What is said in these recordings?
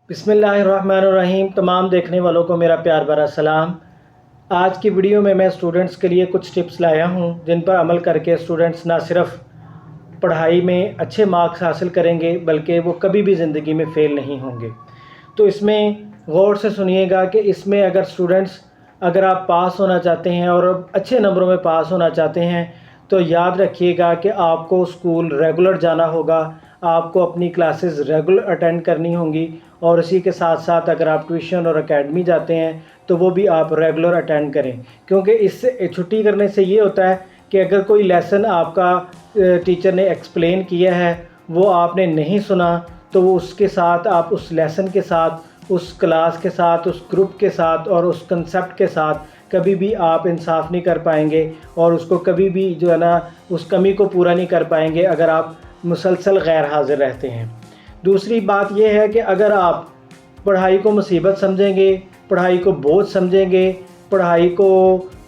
بسم اللہ الرحمن الرحیم۔ تمام دیکھنے والوں کو میرا پیار بھرا سلام۔ آج کی ویڈیو میں اسٹوڈنٹس کے لیے کچھ ٹپس لایا ہوں جن پر عمل کر کے اسٹوڈنٹس نہ صرف پڑھائی میں اچھے مارکس حاصل کریں گے بلکہ وہ کبھی بھی زندگی میں فیل نہیں ہوں گے۔ تو اس میں غور سے سنیے گا کہ اس میں اگر آپ پاس ہونا چاہتے ہیں اور اچھے نمبروں میں پاس ہونا چاہتے ہیں تو یاد رکھیے گا کہ آپ کو اسکول ریگولر جانا ہوگا، آپ کو اپنی کلاسز ریگولر اٹینڈ کرنی ہوں گی، اور اسی کے ساتھ ساتھ اگر آپ ٹیوشن اور اکیڈمی جاتے ہیں تو وہ بھی آپ ریگولر اٹینڈ کریں، کیونکہ اس سے چھٹی کرنے سے یہ ہوتا ہے کہ اگر کوئی لیسن آپ کا ٹیچر نے ایکسپلین کیا ہے وہ آپ نے نہیں سنا تو وہ اس کے ساتھ آپ اس لیسن کے ساتھ، اس کلاس کے ساتھ، اس گروپ کے ساتھ اور اس کنسیپٹ کے ساتھ کبھی بھی آپ انصاف نہیں کر پائیں گے، اور اس کو کبھی بھی جو ہے نا اس کمی کو پورا نہیں کر پائیں گے اگر آپ مسلسل غیر حاضر رہتے ہیں۔ دوسری بات یہ ہے کہ اگر آپ پڑھائی کو مصیبت سمجھیں گے، پڑھائی کو بوجھ سمجھیں گے، پڑھائی کو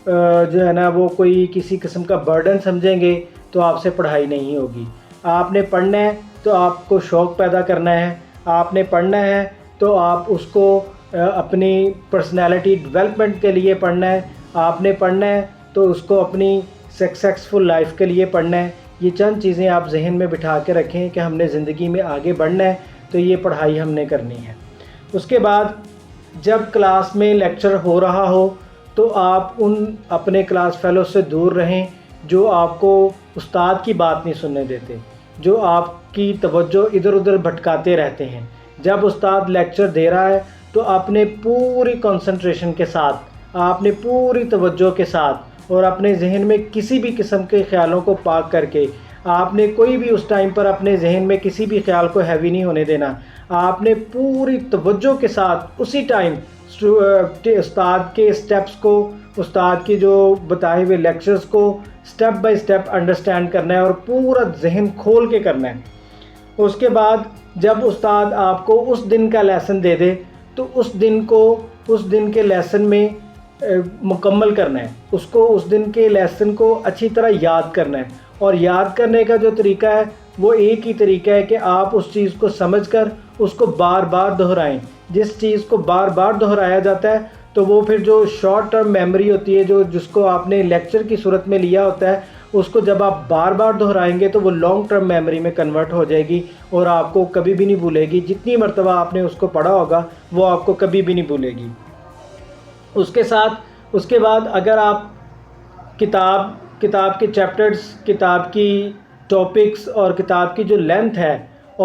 جو ہے نا وہ کوئی کسی قسم کا برڈن سمجھیں گے تو آپ سے پڑھائی نہیں ہوگی۔ آپ نے پڑھنا ہے تو آپ کو شوق پیدا کرنا ہے، آپ نے پڑھنا ہے تو آپ اس کو اپنی پرسنالٹی ڈیولپمنٹ کے لیے پڑھنا ہے، آپ نے پڑھنا ہے تو اس کو اپنی سکسیسفل لائف کے لیے پڑھنا ہے۔ یہ چند چیزیں آپ ذہن میں بٹھا کے رکھیں کہ ہم نے زندگی میں آگے بڑھنا ہے تو یہ پڑھائی ہم نے کرنی ہے۔ اس کے بعد جب کلاس میں لیکچر ہو رہا ہو تو آپ اپنے کلاس فیلو سے دور رہیں جو آپ کو استاد کی بات نہیں سننے دیتے، جو آپ کی توجہ ادھر ادھر بھٹکاتے رہتے ہیں۔ جب استاد لیکچر دے رہا ہے تو اپنے پوری کنسنٹریشن کے ساتھ، آپ نے پوری توجہ کے ساتھ اور اپنے ذہن میں کسی بھی قسم کے خیالوں کو پاک کر کے آپ نے کوئی بھی اس ٹائم پر اپنے ذہن میں کسی بھی خیال کو ہیوی نہیں ہونے دینا، آپ نے پوری توجہ کے ساتھ اسی ٹائم استاد کے سٹیپس کو، استاد کی جو بتائے ہوئے لیکچرز کو سٹیپ بائی سٹیپ انڈرسٹینڈ کرنا ہے اور پورا ذہن کھول کے کرنا ہے۔ اس کے بعد جب استاد آپ کو اس دن کا لیسن دے دے تو اس دن کے لیسن میں مکمل کرنا ہے، اس دن کے لیسن کو اچھی طرح یاد کرنا ہے، اور یاد کرنے کا جو طریقہ ہے وہ ایک ہی طریقہ ہے کہ آپ اس چیز کو سمجھ کر اس کو بار بار دہرائیں۔ جس چیز کو بار بار دہرایا جاتا ہے تو وہ پھر جو شارٹ ٹرم میموری ہوتی ہے، جس کو آپ نے لیکچر کی صورت میں لیا ہوتا ہے، اس کو جب آپ بار بار دہرائیں گے تو وہ لانگ ٹرم میموری میں کنورٹ ہو جائے گی اور آپ کو کبھی بھی نہیں بھولے گی۔ جتنی مرتبہ آپ نے اس کو پڑھا ہوگا وہ آپ کو کبھی بھی نہیں بھولے گی۔ اس کے بعد اگر آپ کتاب کے چیپٹرز، کتاب کی ٹاپکس اور کتاب کی جو لینتھ ہے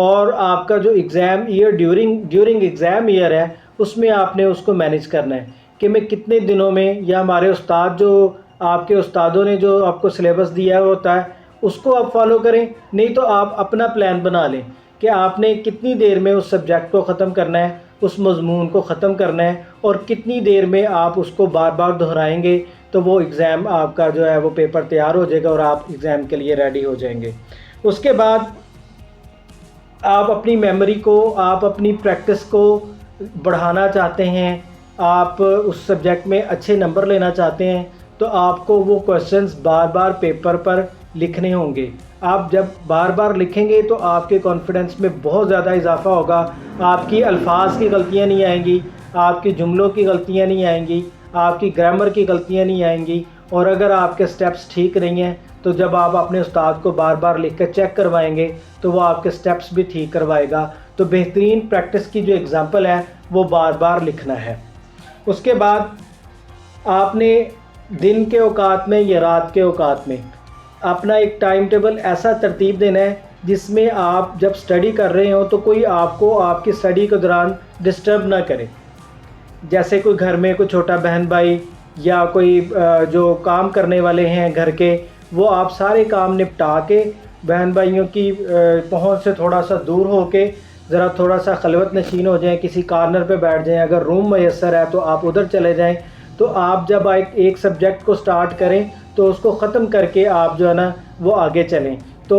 اور آپ کا جو exam year during exam year ہے اس میں آپ نے اس کو مینیج کرنا ہے کہ میں کتنے دنوں میں، یا ہمارے استاد جو آپ کے استادوں نے جو آپ کو سلیبس دیا ہوتا ہے اس کو آپ فالو کریں، نہیں تو آپ اپنا پلان بنا لیں کہ آپ نے کتنی دیر میں اس سبجیکٹ کو ختم کرنا ہے، اس مضمون کو ختم کرنا ہے، اور کتنی دیر میں آپ اس کو بار بار دہرائیں گے تو وہ ایگزام آپ کا جو ہے وہ پیپر تیار ہو جائے گا اور آپ ایگزام کے لیے ریڈی ہو جائیں گے۔ اس کے بعد آپ اپنی میموری کو، آپ اپنی پریکٹس کو بڑھانا چاہتے ہیں، آپ اس سبجیکٹ میں اچھے نمبر لینا چاہتے ہیں تو آپ کو وہ کویسچنز بار بار پیپر پر لکھنے ہوں گے۔ آپ جب بار بار لکھیں گے تو آپ کے کانفیڈنس میں بہت زیادہ اضافہ ہوگا، آپ کی الفاظ کی غلطیاں نہیں آئیں گی، آپ کی جملوں کی غلطیاں نہیں آئیں گی، آپ کی گرامر کی غلطیاں نہیں آئیں گی، اور اگر آپ کے سٹیپس ٹھیک نہیں ہیں تو جب آپ اپنے استاد کو بار بار لکھ کر چیک کروائیں گے تو وہ آپ کے سٹیپس بھی ٹھیک کروائے گا۔ تو بہترین پریکٹس کی جو اگزامپل ہے وہ بار بار لکھنا ہے۔ اس کے بعد آپ نے دن کے اوقات میں یا رات کے اوقات میں اپنا ایک ٹائم ٹیبل ایسا ترتیب دینا ہے جس میں آپ جب سٹڈی کر رہے ہوں تو کوئی آپ کو آپ کی سٹڈی کے دوران ڈسٹرب نہ کرے، جیسے کوئی گھر میں کوئی چھوٹا بہن بھائی یا کوئی جو کام کرنے والے ہیں گھر کے، وہ آپ سارے کام نپٹا کے بہن بھائیوں کی پہنچ سے تھوڑا سا دور ہو کے ذرا تھوڑا سا خلوت نشین ہو جائیں، کسی کارنر پہ بیٹھ جائیں، اگر روم میسر ہے تو آپ ادھر چلے جائیں۔ تو آپ جب ایک سبجیکٹ کو سٹارٹ کریں تو اس کو ختم کر کے آپ جو ہے نا وہ آگے چلیں۔ تو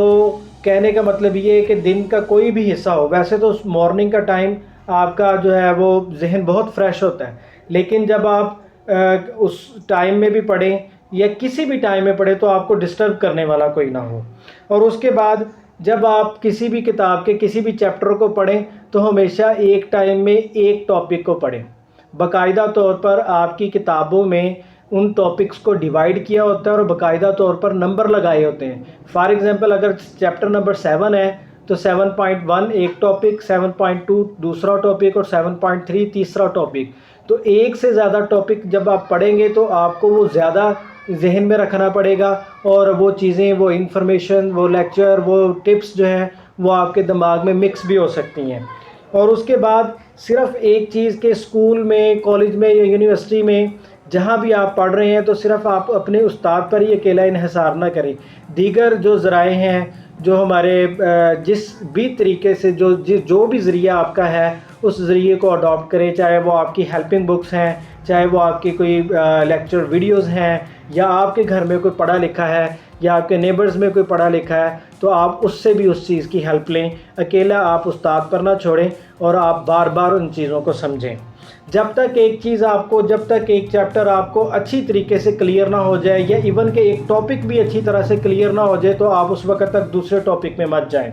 کہنے کا مطلب یہ ہے کہ دن کا کوئی بھی حصہ ہو، ویسے تو مارننگ کا ٹائم آپ کا جو ہے وہ ذہن بہت فریش ہوتا ہے، لیکن جب آپ اس ٹائم میں بھی پڑھیں یا کسی بھی ٹائم میں پڑھیں تو آپ کو ڈسٹرب کرنے والا کوئی نہ ہو۔ اور اس کے بعد جب آپ کسی بھی کتاب کے کسی بھی چیپٹر کو پڑھیں تو ہمیشہ ایک ٹائم میں ایک ٹاپک کو پڑھیں. باقاعدہ طور پر آپ کی کتابوں میں ان ٹاپکس کو ڈیوائیڈ کیا ہوتا ہے اور باقاعدہ طور پر نمبر لگائے ہوتے ہیں. فار ایگزامپل اگر چیپٹر نمبر 7 ہے تو 7.1 ایک ٹاپک، 7.2 دوسرا ٹاپک اور 7.3 تیسرا ٹاپک. تو ایک سے زیادہ ٹاپک جب آپ پڑھیں گے تو آپ کو وہ زیادہ ذہن میں رکھنا پڑے گا، اور وہ چیزیں، وہ انفارمیشن، وہ لیکچر، وہ ٹپس جو ہیں وہ آپ کے دماغ میں مکس بھی ہو سکتی ہیں. اور اس کے بعد صرف ایک چیز کہ اسکول میں، کالج میں یا یونیورسٹی میں جہاں بھی آپ پڑھ رہے ہیں تو صرف آپ اپنے استاد پر ہی اکیلا انحصار نہ کریں. دیگر جو ذرائع ہیں، جو ہمارے جس بھی طریقے سے جو بھی ذریعہ آپ کا ہے اس ذریعے کو اڈاپٹ کریں، چاہے وہ آپ کی ہیلپنگ بکس ہیں، چاہے وہ آپ کی کوئی لیکچر ویڈیوز ہیں، یا آپ کے گھر میں کوئی پڑھا لکھا ہے یا آپ کے نیبرز میں کوئی پڑھا لکھا ہے تو آپ اس سے بھی اس چیز کی ہیلپ لیں. اکیلا آپ استاد پر نہ چھوڑیں اور آپ بار بار ان چیزوں کو سمجھیں. جب تک ایک چیپٹر آپ کو اچھی طریقے سے کلیئر نہ ہو جائے، یا ایون کہ ایک ٹاپک بھی اچھی طرح سے کلیئر نہ ہو جائے، تو آپ اس وقت تک دوسرے ٹاپک میں مت جائیں.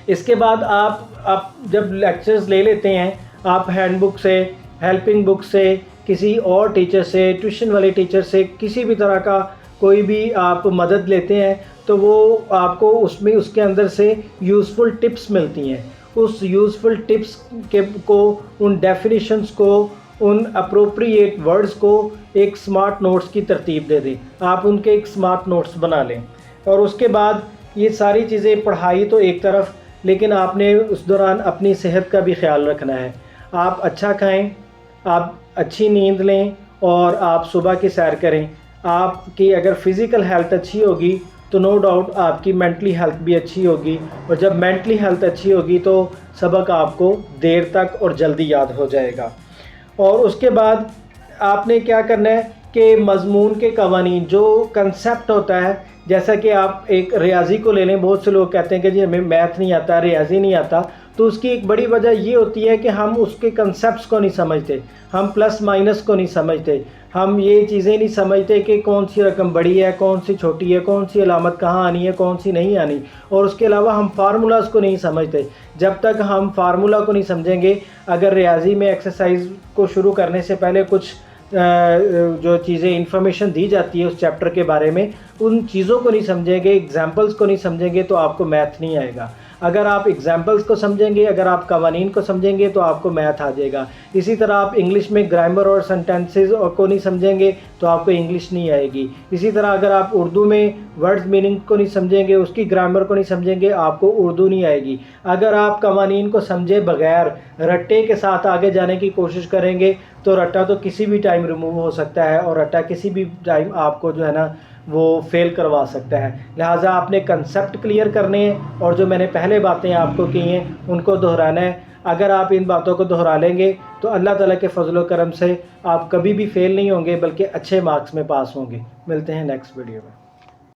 اس کے بعد آپ جب لیکچرز لے لیتے ہیں، آپ ہینڈ بک سے، ہیلپنگ بک سے، کسی اور ٹیچر سے، ٹیوشن والے ٹیچر سے، کسی بھی طرح کا کوئی بھی آپ مدد لیتے ہیں تو وہ آپ کو اس کے اندر سے یوزفل ٹپس ملتی ہیں. اس یوزفل ٹپس کو، ان ڈیفینیشنز کو، ان اپروپریٹ ورڈز کو ایک سمارٹ نوٹس کی ترتیب دے دیں. آپ ان کے ایک سمارٹ نوٹس بنا لیں. اور اس کے بعد یہ ساری چیزیں، پڑھائی تو ایک طرف، لیکن آپ نے اس دوران اپنی صحت کا بھی خیال رکھنا ہے. آپ اچھا کھائیں، آپ اچھی نیند لیں، اور آپ صبح کی سیر کریں. آپ کی اگر فزیکل ہیلتھ اچھی ہوگی تو نو ڈاؤٹ آپ کی مینٹلی ہیلتھ بھی اچھی ہوگی، اور جب مینٹلی ہیلتھ اچھی ہوگی تو سبق آپ کو دیر تک اور جلدی یاد ہو جائے گا. اور اس کے بعد آپ نے کیا کرنا ہے کہ مضمون کے قوانین، جو کنسیپٹ ہوتا ہے، جیسا کہ آپ ایک ریاضی کو لے لیں. بہت سے لوگ کہتے ہیں کہ جی ہمیں میتھ نہیں آتا، ریاضی نہیں آتا. تو اس کی ایک بڑی وجہ یہ ہوتی ہے کہ ہم اس کے کنسیپٹس کو نہیں سمجھتے، ہم پلس مائنس کو نہیں سمجھتے، ہم یہ چیزیں نہیں سمجھتے کہ کون سی رقم بڑی ہے، کون سی چھوٹی ہے، کون سی علامت کہاں آنی ہے، کون سی نہیں آنی. اور اس کے علاوہ ہم فارمولاز کو نہیں سمجھتے. جب تک ہم فارمولا کو نہیں سمجھیں گے، اگر ریاضی میں ایکسرسائز کو شروع کرنے سے پہلے کچھ جو چیزیں انفارمیشن دی جاتی ہے اس چیپٹر کے بارے میں، ان چیزوں کو نہیں سمجھیں گے، ایگزامپلس کو نہیں سمجھیں گے، تو آپ کو میتھ نہیں آئے گا. اگر آپ ایگزامپلس کو سمجھیں گے، اگر آپ قوانین کو سمجھیں گے تو آپ کو میتھ آ جائے گا. اسی طرح آپ انگلش میں گرامر اور سینٹینسز کو نہیں سمجھیں گے تو آپ کو انگلش نہیں آئے گی. اسی طرح اگر آپ اردو میں ورڈز میننگ کو نہیں سمجھیں گے، اس کی گرامر کو نہیں سمجھیں گے، آپ کو اردو نہیں آئے گی. اگر آپ قوانین کو سمجھے بغیر رٹے کے ساتھ آگے جانے کی کوشش کریں گے تو رٹا تو کسی بھی ٹائم ریموو ہو سکتا ہے، اور رٹا کسی بھی ٹائم آپ کو جو ہے نا وہ فیل کروا سکتا ہے. لہٰذا آپ نے کنسیپٹ کلیئر کرنے ہیں، اور جو میں نے پہلے باتیں آپ کو کی ہیں ان کو دہرانا ہے. اگر آپ ان باتوں کو دہرا لیں گے تو اللہ تعالیٰ کے فضل و کرم سے آپ کبھی بھی فیل نہیں ہوں گے، بلکہ اچھے مارکس میں پاس ہوں گے. ملتے ہیں نیکسٹ ویڈیو میں.